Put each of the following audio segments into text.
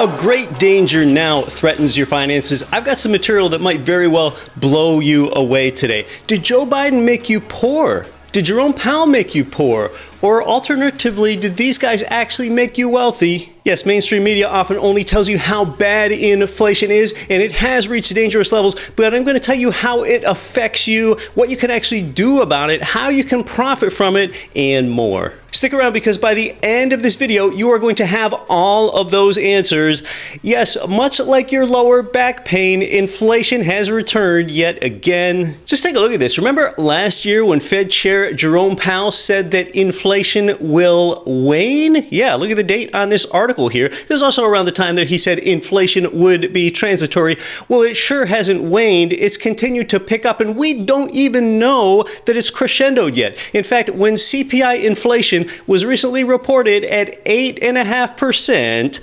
A great danger now threatens your finances. I've got some material that might very well blow you away today. Did Joe Biden make you poor? Did Jerome Powell make you poor? Or alternatively, did these guys actually make you wealthy? Yes, mainstream media often only tells you how bad inflation is, and it has reached dangerous levels, but I'm going to tell you how it affects you, what you can actually do about it, how you can profit from it, and more. Stick around because by the end of this video, you are going to have all of those answers. Yes, much like your lower back pain, inflation has returned yet again. Just take a look at this. Remember last year when Fed Chair Jerome Powell said that inflation will wane? Yeah, look at the date on this article here. This is also around the time that he said inflation would be transitory. Well, it sure hasn't waned. It's continued to pick up, and we don't even know that it's crescendoed yet. In fact, when CPI inflation was recently reported at 8.5%,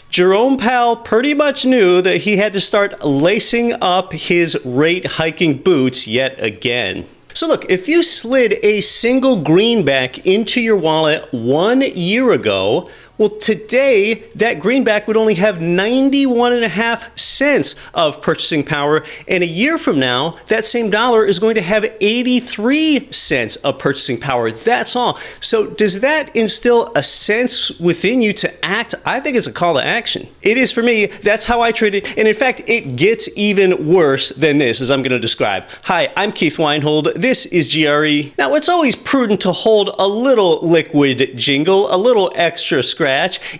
Jerome Powell pretty much knew that he had to start lacing up his rate hiking boots yet again. So look, if you slid a single greenback into your wallet 1 year ago, well, today, that greenback would only have 91.5 cents of purchasing power, and a year from now, that same dollar is going to have 83 cents of purchasing power. That's all. So does that instill a sense within you to act? I think it's a call to action. It is for me. That's how I treat it, and in fact, it gets even worse than this, as I'm going to describe. Hi, I'm Keith Weinhold. This is GRE. Now, it's always prudent to hold a little liquid jingle, a little extra scratch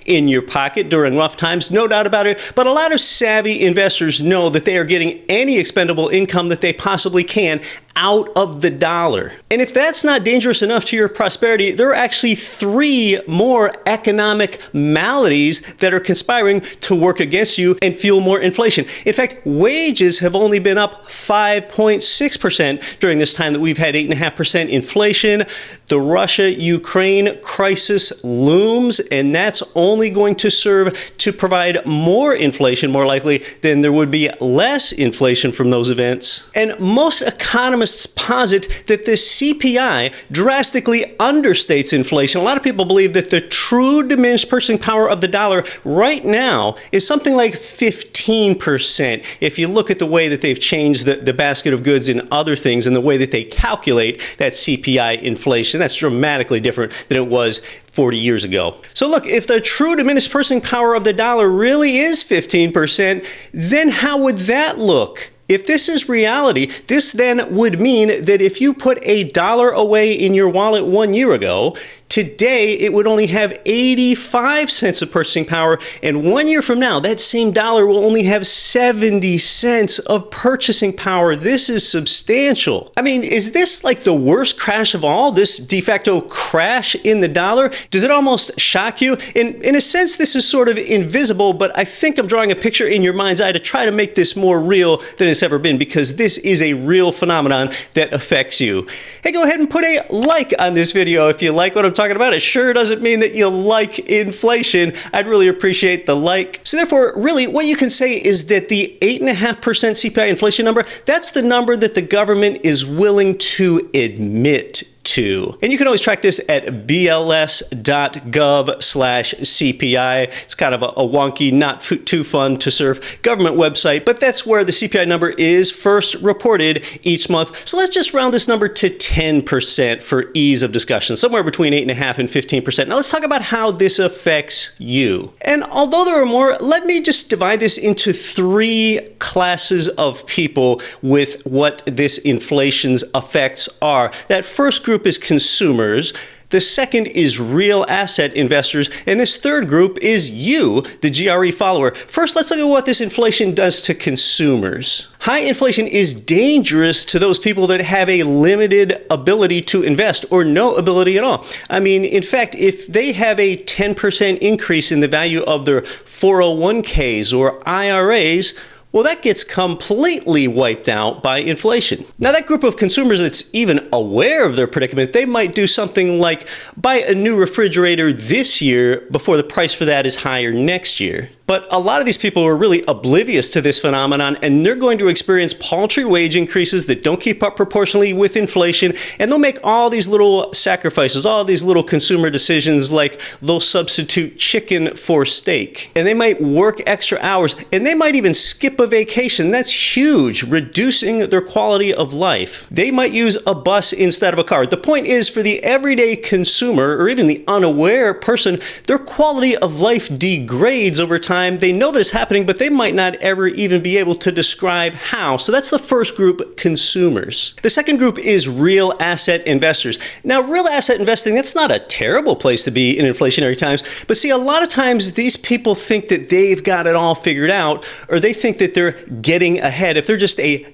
in your pocket during rough times, no doubt about it, but a lot of savvy investors know that they are getting any expendable income that they possibly can out of the dollar. And if that's not dangerous enough to your prosperity, there are actually 3 more economic maladies that are conspiring to work against you and fuel more inflation. In fact, wages have only been up 5.6% during this time that we've had 8.5% inflation. The Russia-Ukraine crisis looms, and that's only going to serve to provide more inflation, more likely, than there would be less inflation from those events. And most economists posit that the CPI drastically understates inflation. A lot of people believe that the true diminished purchasing power of the dollar right now is something like 15%. If you look at the way that they've changed the basket of goods and other things and the way that they calculate that CPI inflation, that's dramatically different than it was 40 years ago. So look, if the true diminished purchasing power of the dollar really is 15%, then how would that look? If this is reality, this then would mean that if you put $1 away in your wallet 1 year ago, today it would only have 85 cents of purchasing power, and 1 year from now, that same dollar will only have 70 cents of purchasing power. This is substantial. I mean, is this like the worst crash of all, this de facto crash in the dollar? Does it almost shock you? In a sense, this is sort of invisible, but I think I'm drawing a picture in your mind's eye to try to make this more real than it's ever been, because this is a real phenomenon that affects you. Hey, go ahead and put a like on this video if you like what I'm talking about. It sure doesn't mean that you like inflation. I'd really appreciate the like. So therefore, really, what you can say is that the 8.5% CPI inflation number, that's the number that the government is willing to admit to. And you can always track this at bls.gov/CPI. It's kind of a wonky, not too fun to serve government website, but that's where the CPI number is first reported each month. So let's just round this number to 10% for ease of discussion, somewhere between 8.5% and 15%. Now let's talk about how this affects you. And although there are more, let me just divide this into 3 classes of people with what this inflation's effects are. That first group is consumers. The second is real asset investors. And this third group is you, the GRE follower. First, let's look at what this inflation does to consumers. High inflation is dangerous to those people that have a limited ability to invest or no ability at all. I mean, in fact, if they have a 10% increase in the value of their 401ks or IRAs, well, that gets completely wiped out by inflation. Now, that group of consumers that's even aware of their predicament, they might do something like buy a new refrigerator this year before the price for that is higher next year. But a lot of these people are really oblivious to this phenomenon, and they're going to experience paltry wage increases that don't keep up proportionally with inflation, and they'll make all these little sacrifices, all these little consumer decisions, like they'll substitute chicken for steak, and they might work extra hours, and they might even skip a vacation. That's huge, reducing their quality of life. They might use a bus instead of a car. The point is, for the everyday consumer, or even the unaware person, their quality of life degrades over time. They know that it's happening, but they might not ever even be able to describe how. So that's the first group, consumers. The second group is real asset investors. Now, real asset investing, that's not a terrible place to be in inflationary times, but see, a lot of times these people think that they've got it all figured out, or they think that they're getting ahead if they're just a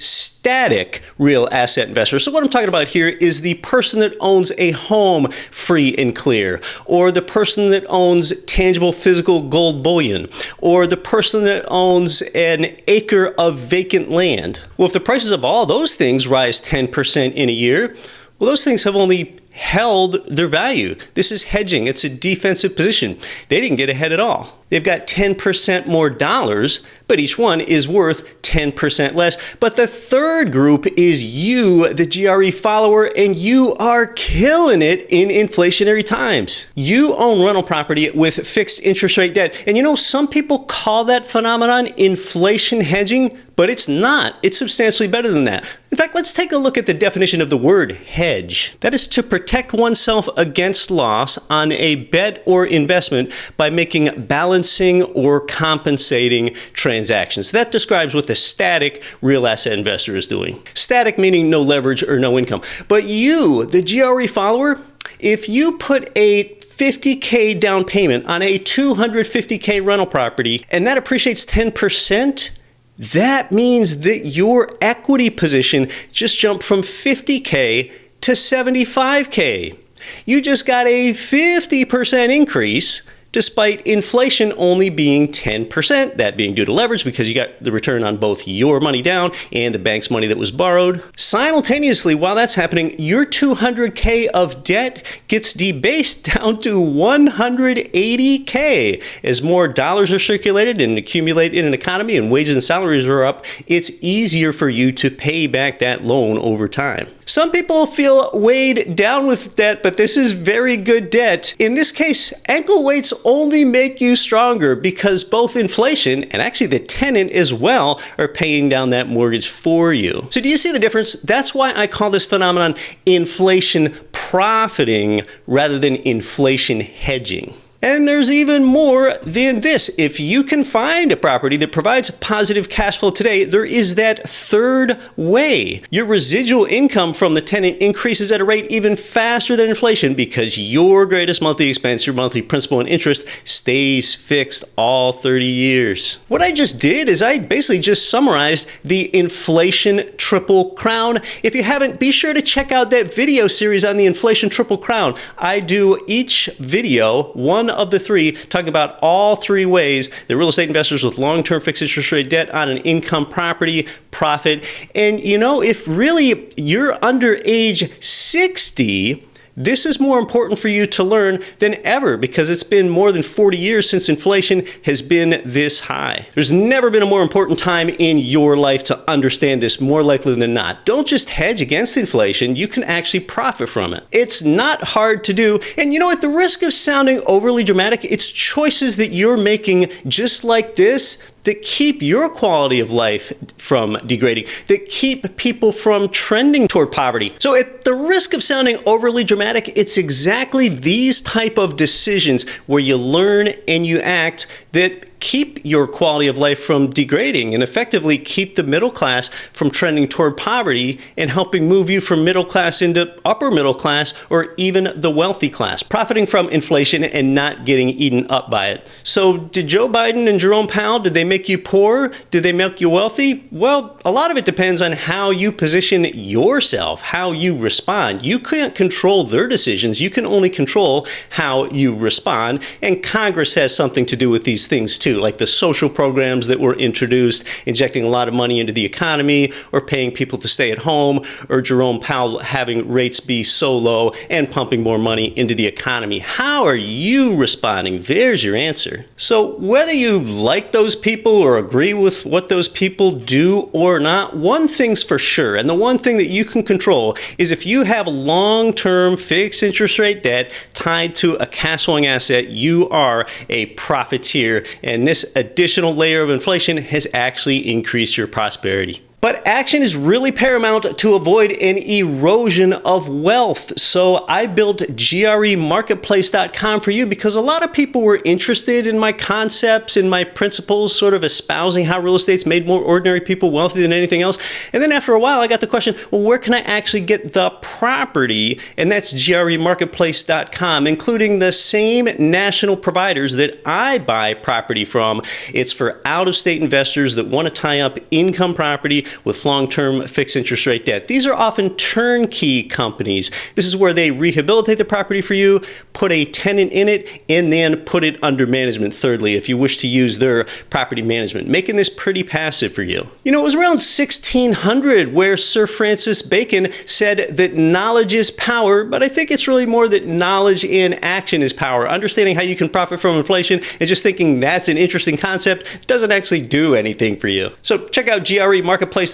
static real asset investor. So what I'm talking about here is the person that owns a home free and clear, or the person that owns tangible physical gold bullion, or the person that owns an acre of vacant land. Well, if the prices of all those things rise 10% in a year, well, those things have only held their value. This is hedging. It's a defensive position. They didn't get ahead at all. They've got 10% more dollars, but each one is worth 10% less. But the third group is you, the GRE follower, and you are killing it in inflationary times. You own rental property with fixed interest rate debt. And you know, some people call that phenomenon inflation hedging, but it's not. It's substantially better than that. In fact, let's take a look at the definition of the word hedge. That is to protect oneself against loss on a bet or investment by making balancing or compensating transactions. That describes what the static real asset investor is doing. Static meaning no leverage or no income. But you, the GRE follower, if you put a $50K down payment on a $250K rental property and that appreciates 10%, that means that your equity position just jumped from 50K to 75K. You just got a 50% increase despite inflation only being 10%, that being due to leverage because you got the return on both your money down and the bank's money that was borrowed. Simultaneously, while that's happening, your $200K of debt gets debased down to $180K. As more dollars are circulated and accumulate in an economy and wages and salaries are up, it's easier for you to pay back that loan over time. Some people feel weighed down with debt, but this is very good debt. In this case, ankle weights only make you stronger because both inflation and actually the tenant as well are paying down that mortgage for you. So do you see the difference? That's why I call this phenomenon inflation profiting rather than inflation hedging. And there's even more than this. If you can find a property that provides positive cash flow today, there is that third way. Your residual income from the tenant increases at a rate even faster than inflation because your greatest monthly expense, your monthly principal and interest, stays fixed all 30 years. What I just did is I basically just summarized the inflation triple crown. If you haven't, be sure to check out that video series on the inflation triple crown. I do each video, one of the three, talking about all three ways that real estate investors with long-term fixed interest rate debt on an income property profit. And you know, if really you're under age 60, this is more important for you to learn than ever because it's been more than 40 years since inflation has been this high. There's never been a more important time in your life to understand this, more likely than not. Don't just hedge against inflation, you can actually profit from it. It's not hard to do, and you know, at the risk of sounding overly dramatic, it's choices that you're making just like this that keep your quality of life from degrading, that keep people from trending toward poverty. So at the risk of sounding overly dramatic, it's exactly these type of decisions where you learn and you act that keep your quality of life from degrading and effectively keep the middle class from trending toward poverty and helping move you from middle class into upper middle class or even the wealthy class, profiting from inflation and not getting eaten up by it. So did Joe Biden and Jerome Powell, did they make you poor? Did they make you wealthy? Well, a lot of it depends on how you position yourself, how you respond. You can't control their decisions. You can only control how you respond. And Congress has something to do with these things too. too, like the social programs that were introduced, injecting a lot of money into the economy, or paying people to stay at home, or Jerome Powell having rates be so low and pumping more money into the economy. How are you responding? There's your answer. So whether you like those people or agree with what those people do or not, one thing's for sure, and the one thing that you can control is if you have long-term fixed interest rate debt tied to a cash flowing asset, you are a profiteer, and this additional layer of inflation has actually increased your prosperity. But action is really paramount to avoid an erosion of wealth. So I built GREmarketplace.com for you because a lot of people were interested in my concepts and my principles, sort of espousing how real estate's made more ordinary people wealthy than anything else. And then after a while, I got the question, well, where can I actually get the property? And that's GREmarketplace.com, including the same national providers that I buy property from. It's for out-of-state investors that want to tie up income property with long-term fixed interest rate debt. These are often turnkey companies. This is where they rehabilitate the property for you, put a tenant in it, and then put it under management, thirdly, if you wish to use their property management, making this pretty passive for you. You know, it was around 1600 where Sir Francis Bacon said that knowledge is power, but I think it's really more that knowledge in action is power. Understanding how you can profit from inflation and just thinking that's an interesting concept doesn't actually do anything for you. So check out GREmarketplace.com,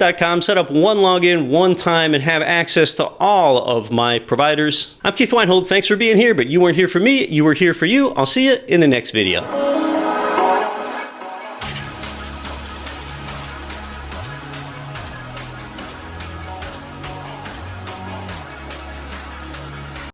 set up one login, one time, and have access to all of my providers. I'm Keith Weinhold. Thanks for being here, but you weren't here for me. You were here for you. I'll see you in the next video.